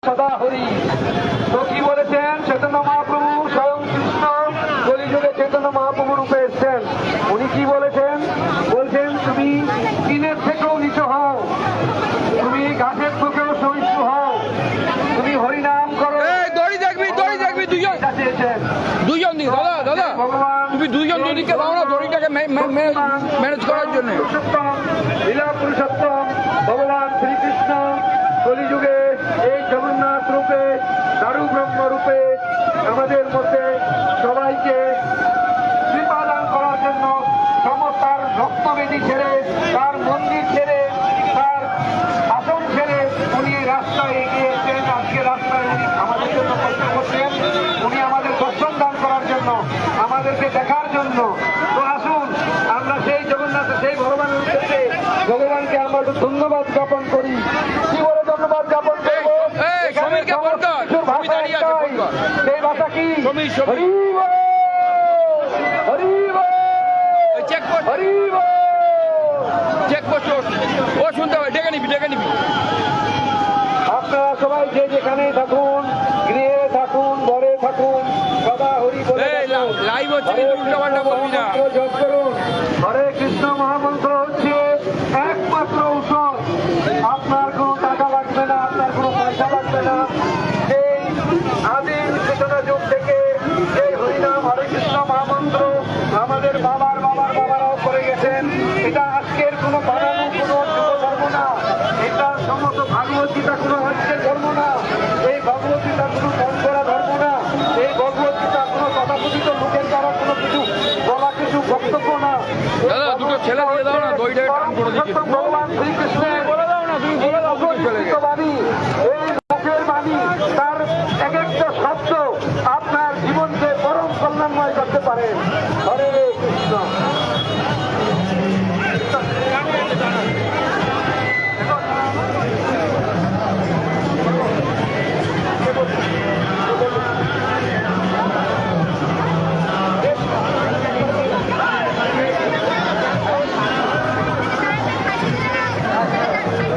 সদা হরি। তো কি বলেছেন চৈতন্য মহাপ্রভু? স্বয়ং কৃষ্ণ কলিযুগে চৈতন্য মহাপ্রভু রূপে এসছেন। উনি কি বলেছেন? বলছেন তুমি দিনের থেকেও নিচু হও, তুমি ঘাসের থেকেও সহিষ্ণু হও, তুমি হরিনাম করো। দুইজন দিন দাদা দাদা তুমি দুইজন দুদিকে দাও না, দড়িটাকে ম্যানেজ করার জন্য। লীলা পুরুষোত্তম ভগবান শ্রীকৃষ্ণ কলিযুগে এই জগন্নাথ রূপে দারু ব্রহ্ম রূপে আমাদের মধ্যে সবাইকে কৃপা দান করার জন্য সমস্তার রক্তবেদী ছেড়ে, তার মন্দির ছেড়ে, তার আসন ছেড়ে উনি রাস্তায় এগিয়েছেন। আজকে রাস্তায় উনি আমাদের জন্য কষ্ট করছেন, উনি আমাদের দর্শন দান করার জন্য, আমাদেরকে দেখার জন্য। তো আসুন আমরা সেই জগন্নাথ, সেই ভগবানের উদ্দেশ্যে ভগবানকে আমরা ধন্যবাদ জ্ঞাপন করি। কি বলে ধন্যবাদ জ্ঞাপন করবো? সেই ভাষা কি? আপনারা সবাই যে যেখানে থাকুন, গৃহে থাকুন, ঘরে থাকুন, সদা হরি বলে লাইভ হচ্ছে, জপ করুন। হরে কৃষ্ণ মহামন্ত্র হচ্ছে একমাত্র ঔষধ। আপনার কোনো টাকা লাগবে না, আপনার কোনো পয়সা লাগবে না। সেই আদিম চেতনা যুগ থেকে সেই হরিনাম হরে কৃষ্ণ মহামন্ত্র আমাদের বাবারাও করে গেছেন। এটা আজকের কোনো বানানো কোনো ধর্ম না, এটা সমস্ত ভাগবত গীতা কোনো আজকের ধর্ম না, এই ভগবত গীতা কোনো মন করা ধর্ম না, এই ভগবত গীতা কোনো তথাকথিত লোকের দ্বারা কোনো কিছু বলা কিছু বক্তব্য না। দুটো ছেলে দিয়ে দাও না, দইটা টান করে দিচ্ছি। ভগবান শ্রীকৃষ্ণের বলে দাও না, তুমি বলে দাও বাণী, এই মুখের বাণী, তার এক একটা শব্দ আপনার জীবনকে পরম কল্যাণময় করতে পারে। হরে কৃষ্ণ।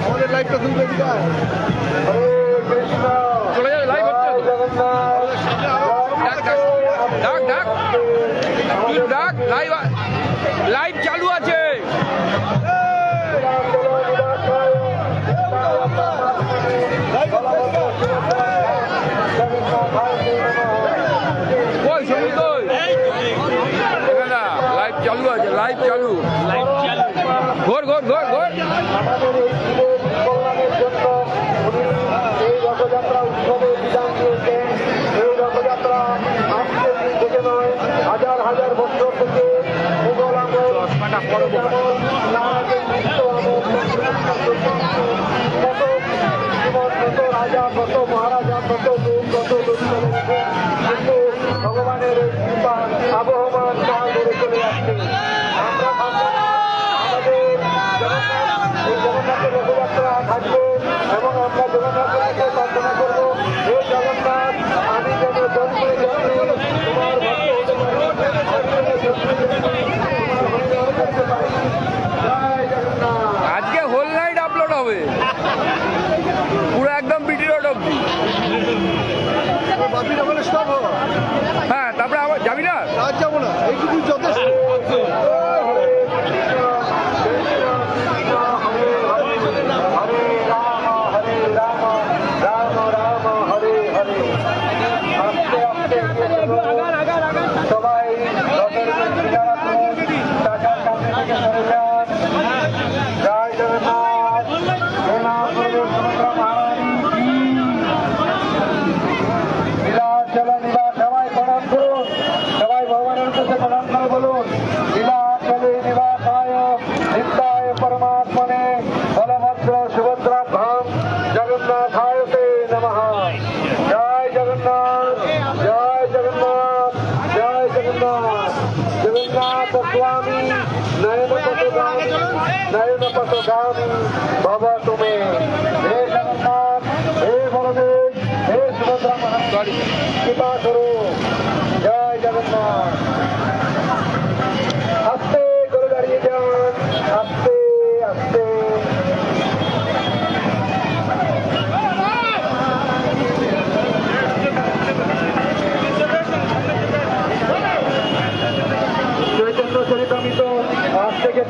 আমাদের লাইভটা তুমি দেখি হরে কৃষ্ণ। চলে যাবে, লাইভ হচ্ছে। ডাক ডাক তুই ডাক, লাইভ চালু আছে। ওই শুনি তো লাইভ চালু আছে, লাইভ চালু। ঘোর ঘোর ঘোর ঘোর। আমাদের এই জীবের কল্যাণের জন্য উনি এই রথযাত্রা উৎসবে বিধান দিয়েছেন। এই রথযাত্রা আজকের দিন থেকে নয়, হাজার হাজার বছর থেকে মুঘল আমল, নারাজের মৃত্যু আমল, কত রাজা, কত মহারাজা, কত যুগ, কত কিন্তু ভগবানের এই কৃপা আবহমান কাল ধরে চলে যাচ্ছে। আমরা আমাদের এই জগন্নাথের রথযাত্রা থাকবে এবং আমরা জগন্নাথকে প্রার্থনা করবো, হে জগন্নাথ, আমি যেন জন্মে জন্মে তোমার ভক্ত হতে পারি। জয় জগন্নাথ। আজকে হোল নাইট আপলোড হবে, পুরো একদম বিটি রোড অব্দি। হ্যাঁ, তারপরে আবার যাবি না? রাত যাবো না, এইটুকু যথেষ্ট। সবাই জয় জগন্নাথ। লীলাচলা লীলা সবাই প্রণাম করুন, সবাই ভগবানের উদ্দেশ্যে প্রণাম করে বলুন, লীলাচলে নিবাসায় নিত্যায় পরমাত্মনে বলভদ্র সুভদ্রাভ্যাম জগন্নাথায়তে নমঃ। জয় জগন্নাথ, জয় জগন্নাথ, জয় জগন্নাথ। জগন্নাথ স্বামী নয়নপটগামী, নয়নপটগামী ভব তুমি। হে জগন্নাথ, হে বলদেব, হে সুভদ্রা মহারানী, কৃপা করো। জয় জগন্নাথ। আস্তে করে দাঁড়িয়ে যান, আস্তে আস্তে।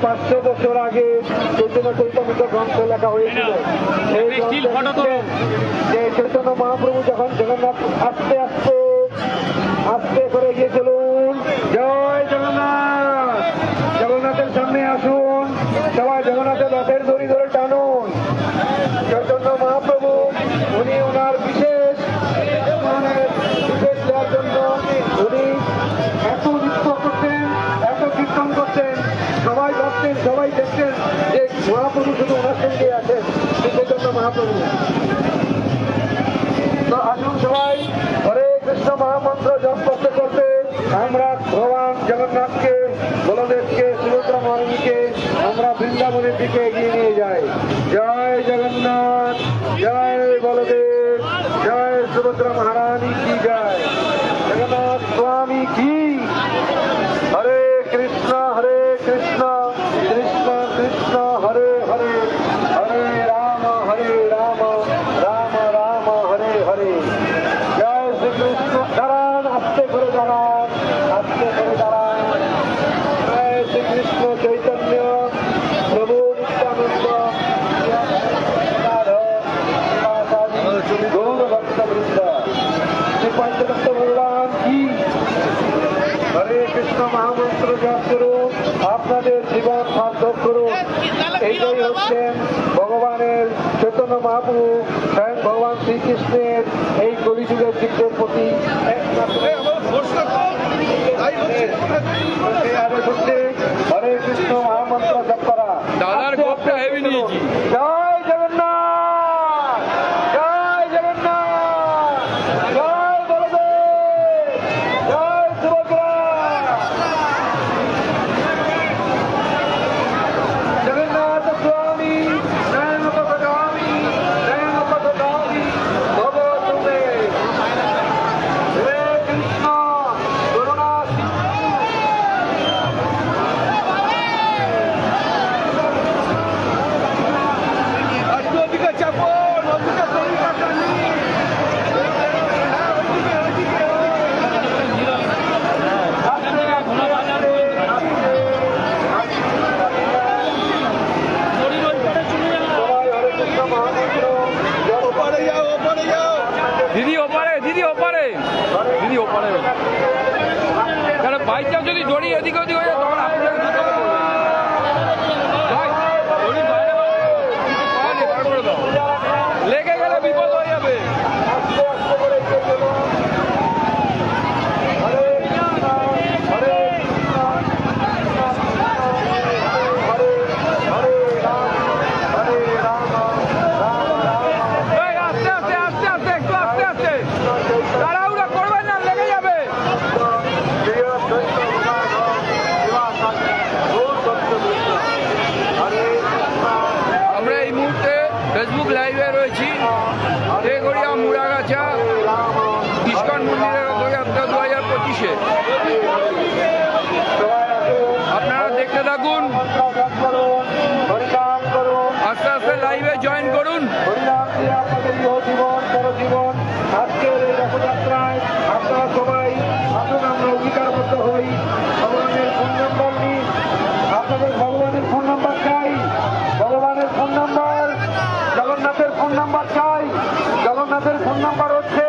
500 বছর আগে চৈতন্য চৈতন্য গ্রন্থ লেখা হয়েছিল। সেই গ্রন্থে লিখছেন যে চৈতন্য মহাপ্রভু যখন জগন্নাথ আস্তে আস্তে আস্তে করে গিয়েছিলেন, জয় জগন্নাথ, জগন্নাথের সামনে আসুন, সবাই জগন্নাথের রথের দড়ি ধরে টানুন। চৈতন্য মহাপ্রভু উনি ওনার বিশেষ দেওয়ার জন্য উনি এত নৃত্য করতেন, এত কীর্তন করতেন, সবাই ভাবতেন, সবাই দেখতেন যে মহাপ্রভু শুধু ওনার সঙ্গে আছেন, শ্রী চৈতন্য মহাপ্রভু। তো আসুন সবাই হরে কৃষ্ণ মহামন্ত্র জপ করতে করতে আমরা ভগবান জগন্নাথকে, বলদেবকে, সুভদ্রা মহারানীকে আমরা বৃন্দাবনের দিকে এগিয়ে নিয়ে যাই। জয় জগন্নাথ, জয় বলদেব, জয় সুভদ্রা মহারানী কি জয়, জগন্নাথ স্বামী কি। হরে কৃষ্ণ কৃষ্ণ কৃষ্ণ হরে হরে, হরে রাম রাম রাম হরে হরে। জয় শ্রীকৃষ্ণ। দাঁড়ান, আস্তে করে দাঁড়ান, আস্তে করে দাঁড়ান। জয় শ্রীকৃষ্ণ চৈতন্য প্রভু নিত্যানন্দ গৌর ভক্তবৃন্দ, শ্রী পঞ্চদত্ত ভগবান কি। হরে কৃষ্ণ মহামন্ত্র জপ করুন, আপনাদের জীবন সার্থক করুন। এইটাই হচ্ছেন ভগবানের চৈতন্য মহাপ্রভু স্বয়ং ভগবান শ্রীকৃষ্ণের এই কলিযুগের দিকের প্রতি একমাত্র আদেশ হচ্ছে হরে কৃষ্ণ মহামন্ত্র জপ করা। দাদার গোপটা হেভি নিয়েছি। জয় জগন্নাথ, জয় জগন্নাথ, জয় বলদেব, জয় সুভদ্রা। জগন্নাথ স্বামী নয়ন পথগামী, নয়ন পথগামী ভব তুমে। হে কৃষ্ণ করুণা সিন্ধু। নদীকে চাপো, নদীকে তৈরি কাটা নেই। সবাই হরে কৃষ্ণ মহামন্ত্র জপ ওপারে যাও, ওপারে যাও। দিদি ওপারে, দিদি ওপারে, দিদি ওপারে। কারণ বাইকটা যদি দড়ি এদিকে ওদিক হয়ে যায় তখন আপনাকে দুটো করবে। ভাই, দড়ি বাইরে বাইরে বার করে দাও, লেগে গেলে বিপদ হয়ে যাবে। আস্তে আস্তে করে এগিয়ে চলুন। হরে কৃষ্ণ, হরে কৃষ্ণ, হরে হরে রাম, হরে রাম, রাম রাম এই আস্তে আস্তে আস্তে আস্তে, একটু আস্তে আস্তে, তাড়াহুড়া করবেন না, লেগে যাবে। প্রিয় দৈত্য বিভাগ, শিবাচার্য, গৌর ভক্তবৃন্দ, হরে কৃষ্ণ, আমরা এই মুহূর্তে ফেসবুক লাইভে রয়েছি। দেগড়িয়া মুড়াগাছা রাম, ইস্কন মন্দিরের রথযাত্রা 2025-এ। সবাই আসুন, আপনারা দেখতে থাকুন, মন্ত্র জপ করুন, হরিনাম করুন। আস্তে আস্তে লাইভে জয়েন করুন। হরিনাম দিয়ে আপনাদের ইহ জীবন পরজীবন আজকের এই রথযাত্রায় আপনারা সবাই আসুন, আমরা অঙ্গীকারবদ্ধ হই। ভগবানের ফোন নাম্বার নিন, আপনাদের ভগবানের ফোন নাম্বার চাই, ভগবানের ফোন নাম্বার, জগন্নাথের ফোন নাম্বার চাই। জগন্নাথের ফোন নাম্বার হচ্ছে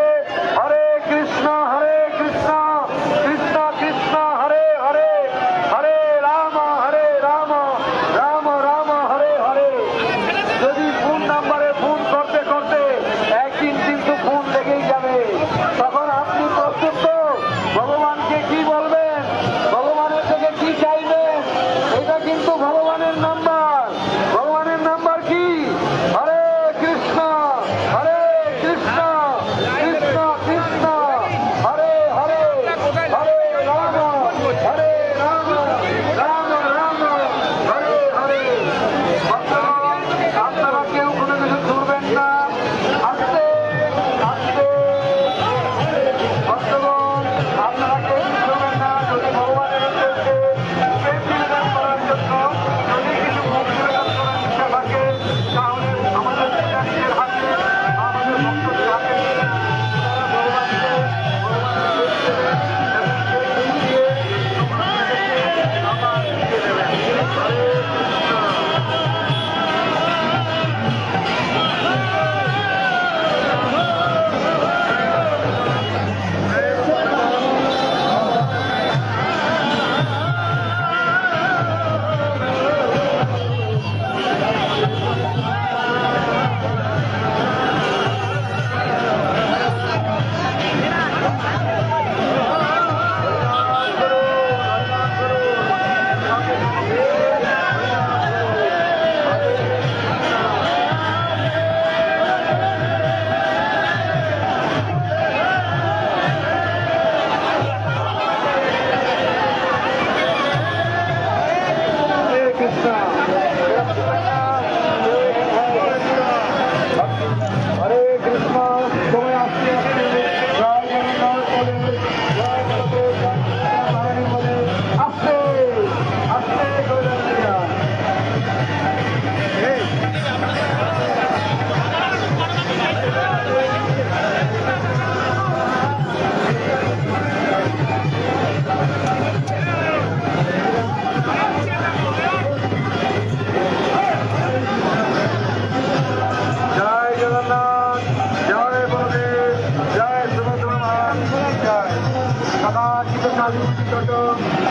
আদিত্য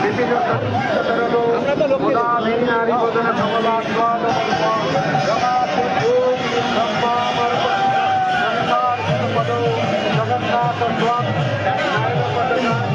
বিভিন্ন নারী বোধনা সমবাদ জগন্নাথ স্বামী